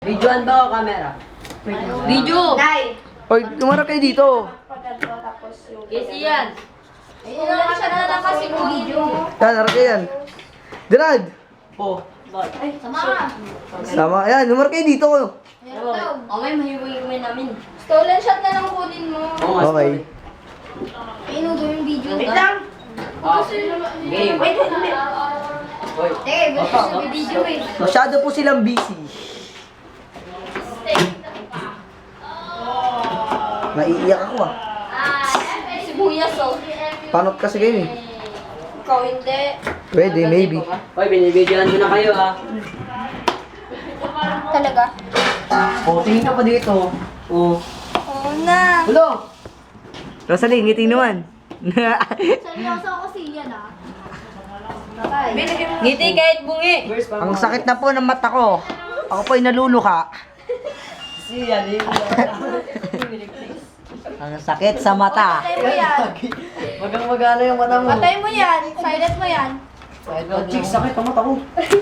Videoan ba o camera? Video! Nay! Oy, tumarap kayo dito. Kasi yan. Wala siya na lang kasi kung video. Yan, harap kayo yan. Gerard! Oh. Sama! Sama, ayan, tumarap kayo dito. O may mahiwin namin. Stolen shot na lang kunin mo. Okay. Inudo yung video. Wait lang. Game. Wait, hindi. Hoy. Gusto yung video eh. Masyado po silang busy. Naiiyak ako ah. Sibuyas oh. Panot kasi kayo eh. Ikaw hindi. Pwede, maybe. Hoy, binibidyoan ko na kayo ha. Talaga? O, tingin ka pa dito. O. Oo na. Hulo! Rosalie, ngiti naman. Seryoso kasi yan ah. Ngiti kahit bungi. Ang sakit na po ng mata ko. Ako po'y naluluka. Siya, Ang sakit sa mata. Patay mo yan. Magang magana yung mata mo. Patay mo yan. Silent mo yan. Chicks, sakit ang mata ko.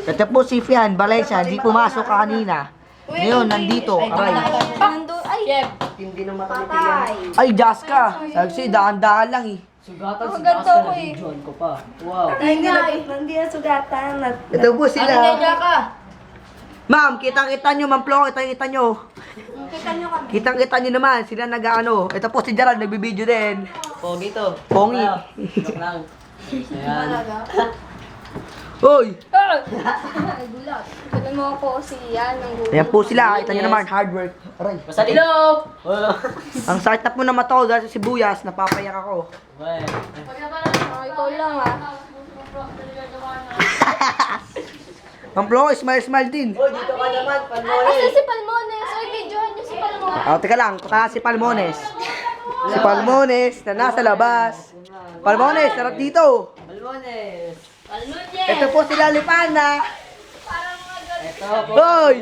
Ito po si Fian, Valencia, hindi pumasok ka kanina. Ngayon, nandito. Aray. Nandun. Ay. Chef. Hindi ng mata ni Patay. Ay, Jaska. Sabi sa'yo, daan-daan lang eh. Sugatan Ang si ganda Jaska ko na eh. videoan ko pa. Wow. Hindi na sugatan. Ito po Ano kaya sila. ka? Ma'am, kitang-kita nyo, Ma'am Flo, kitang-kita nyo. Kita nyo kami. Kitang-kita nyo naman, sila nag-ano. Ito po si Gerald, nagbibideo din. Pogi to. Pongi. Joke lang. Ayan. Hoy! Ay, gulat. Kunin mo ako si yan ng gulat. Ayan po sila, kita nyo naman, hard work. Aray. Basta dilo! Ang sakit na po na mata ko dahil sa sibuyas, napapayak ako. Okay. Ikaw lang ah. Ma'am Flo, smile-smile din. Oh, dito ka naman, Asa Palmore. si Palmones? Oy, videohan niyo si Palmones. Teka lang, si Palmones. Si Palmones na nasa labas. Palmones, sarap dito. Palmones. Ito po si Lalipana. Ito po. Hoy!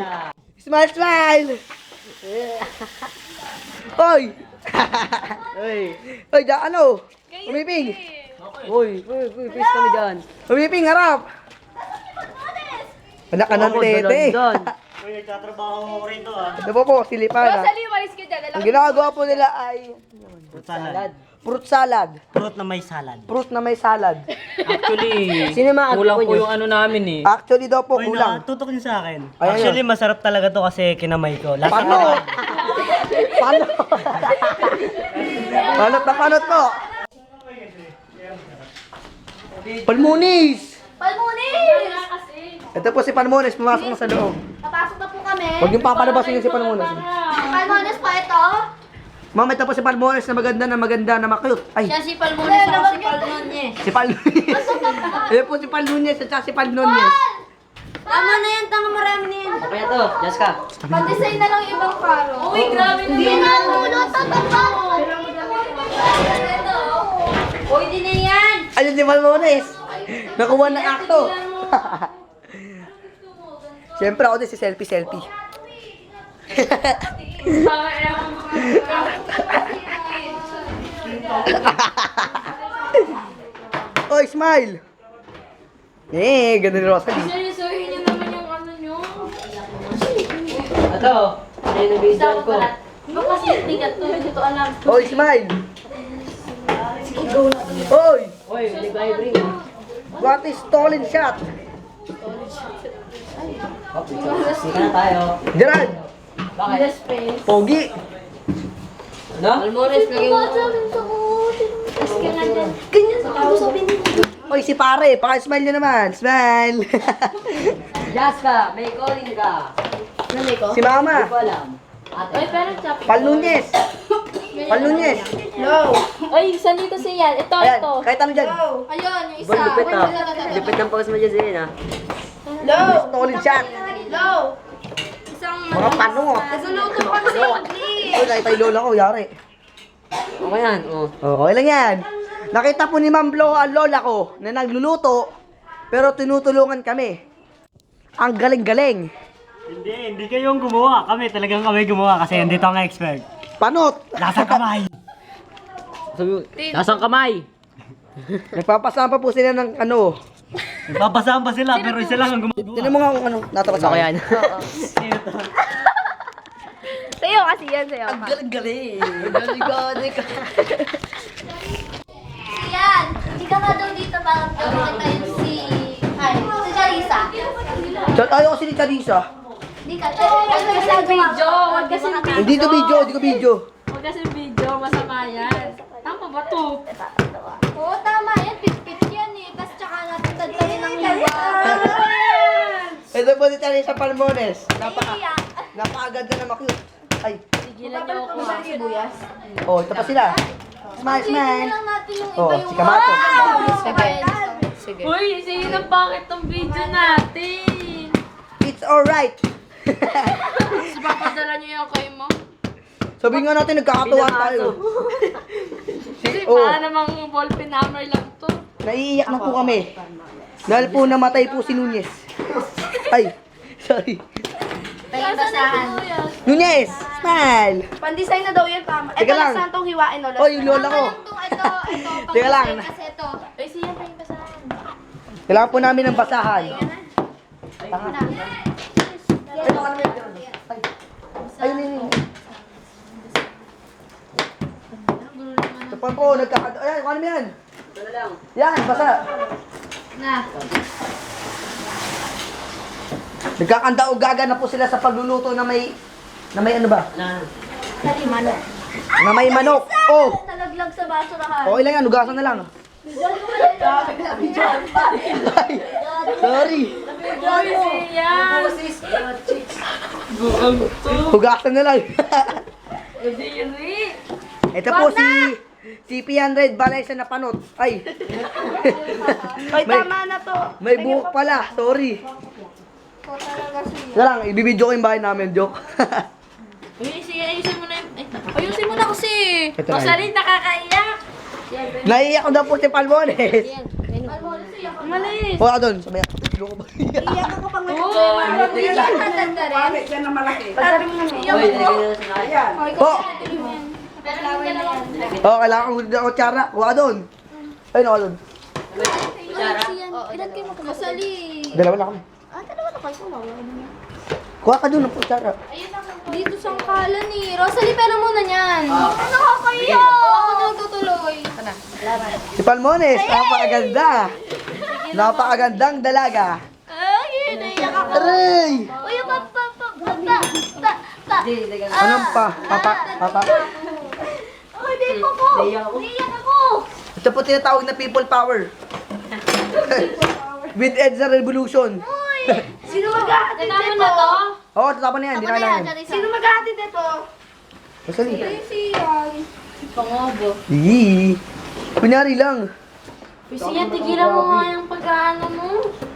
Smile, smile! Hoy! Hoy, ano? Umiping! Uy, please kami dyan. Umiping, harap! Anak ka ng tete. Uy, nagtatrabaho ko rito ah. Ito po si Lipana. Rosalie, walis ka dyan. Ang ginagawa po nila ay Fruit salad. fruit salad. Fruit na may salad. Fruit na may salad. Actually, Sino mga kulang grupo po nyo? yung ano namin eh. Actually daw po Uy, kulang. tutok niyo sa akin. Ayan Actually, masarap talaga to kasi kinamay ko. Lasa Paano? Paano? Panot na panot po. Palmunis! Palmones! Ito po si Palmones, pumasok na sa loob. Papasok na po kami. Huwag yung papalabasin yung si Palmones. Palmones pa ito. Ma'am, ito po si Palmones na maganda na makute. Ay, Siya si Palmones ako si Palmones. si Palmones. Ito po si Palmones at saka si Palmones. Tama na yan, tanga marami na yan. Kaya to, Jaska. Pa-design na lang yung ibang karo. Uy, grabe na. Hindi na mulot sa taba. Uy, di na yan. Ayun si Palmones. Nakuha ng akto. Siyempre ako din si selfie. Oy, smile! Ganda ni Rosalie. Seryosohin niyo naman yung ano nyo. Ito, ano yung nabidyoan ko? Baka kasi tigat to, hindi to alam. Oy, smile! Oy! Uy, nag-vibrate. What is stolen shot? Sige na tayo. Gerard! Bakit? Pogi! Ano? Palmores, lagay mo. Ganyan sa kausapin niyo. Oy, si pare, paka-smile nyo naman. Smile! Jaska, may calling ka. Nanay ko? si Mama. Hindi ko alam. Ate. Ay, pero chop. Palnunyes. Palnunyes. No. Ay, saan dito siya yan? Ito, Ayan, ito. kahit ano dyan. Ayun, yung isa. Boy, lupit ah. Wait, Lupit ang pause mo dyan sa'yo na. Stolen shot. Low. Isang Mga panungo. nagluluto pa kasi ugly. Oy, nakita yung lola ko, yari. Okay yan, oh. Okay lang yan. Nakita po ni Ma'am Flo ang lola ko na nagluluto, pero tinutulungan kami. Ang galing-galing. Hindi kayong gumawa. Kami talagang kami gumawa kasi hindi to ang expert. Panot! Lasa kamay. Sabi mo, nasang kamay? Nagpapasama po sila ng ano. Nagpapasahan pa sila pero isa lang ang gumawa. Tinan mo nga kung ano, natapas Ako yan. Sino to? kasi yan, sayaw ka. Galing-galing. Galing-galing ka. Yan! Hindi ka nga daw dito para makita yung si Charissa. Ayaw kasi ni Charissa. Hindi ka. Huwag kasi video. Huwag kasi Hindi ko video, hindi ko video. Huwag kasi video, masama yan. Tama ba to? Oo, tama yan. Pit-pit yan eh. Tapos tsaka natin tagtayin ng hiwa. Ito po si Charissa Palmones. Naiiyak. Napakaganda na cute. Ay. Tigilan niyo ako. Oh, ito pa sila. Smile, Tignan smile. lang natin yung Oh, iba yung si Kamato. Sige. Uy, sige ng pangit tong video natin. It's alright. So, papadala niyo yung kay mo? Sabihin nga natin, nagkakatuwa tayo. Para namang ballpen hammer lang to. Naiiyak na po kami. Dahil po namatay po si Nunez. Ay, sorry. Tingin basahan. Nunez, smile. Pan-design na daw yan, tama. Teka Ito lang. lang saan tong hiwain ulit. Oh, yung lola ko. Ito, Teka lang. Kasi ito. Ay, siya pa yung basahan. Kailangan po namin ng basahan. Ayun, ayun. Ito pa po, nagkakatawa. Ayan, ano yan? Yan, basa. Na. Nagkakanda-ugaga na po sila sa pagluluto na may ano ba? Manok. Na may manok. Oh, Nalaglag sa basurahan. okay lang yan, ugasan na lang. Ay, sorry. Hugasan na lang. Ito po si P100 balay sa napanot. Ay. Ay, tama na to. May buhok pala. Sorry. Ito talaga siya. Yan lang, ibibidyo ko yung bahay namin. Joke. Ayusin mo na yung... Ayusin mo na kasi. Ito na. Rosalie, nakakaiyak. Naiiyak ko daw po si Palmones. Malis. O, doon. Sabi ako. Loko ba? Iyak ako pang Oh, Iyak ka tanda rin. Oy, Iyak lagay ko. na sa kanya. Po. Pero hindi ka naman. Oh, kailangan ko din ako tsara. Kuha doon. Ayun ako doon. Ilan kayo magkakasali? Dalawa na kami. Dalawa na kayo. Kuha ka doon. Tsara. Dito sa kalan eh. Rosalie, pero muna niyan. Nakakaiyak. Ako na tutuloy. Si Palmones. Napakaganda. Napakagandang dalaga. Ay, naiyak ako. Aray! Uy, Anong pa? Papa? Ay, di po ko. Naiyak ako. Ito po tinatawag na people power. With EDSA Revolution. Sino maghahatid Tama dito? na to? Oo, tatapan na yan. Hindi na kailangan. Sino maghahatid dito? Rosalie. Si Yan. Pangobo. Yee. Kunyari lang. Uy, siya, tigilan mo nga yung pag-ano mo.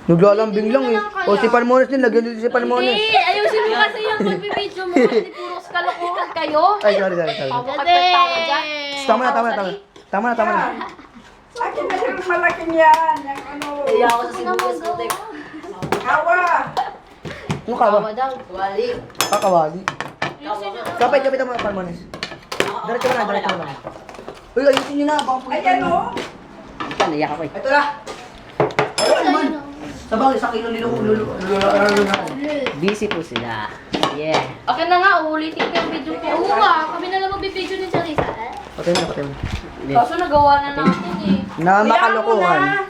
Naglalambing lang eh. O si Palmones din. Lagyan dito si Palmones. Hindi, ayusin mo kasi yung pagbibideo mo. Hindi puro kalokohan kayo. Ay, sorry. Ako kapagtawa dyan. Tama na. Tama na. Iya ako sa sibuyas ko, tek. Ano ka ba? Wali. Kakawali. Kapit mo Palmones. Diretso mo na. Uy, ayusin nyo na. Ayan o. Yan, iyak ako eh. Ito na. Ayun naman. Sabang isang kilo lulu. Busy po sila. Yeah. Okay na nga, uulitin ko yung video ko. Oo nga, kami na lang magbibideo ni Charissa. Patay mo na. Kaso nagawa na natin eh. Na makalokohan.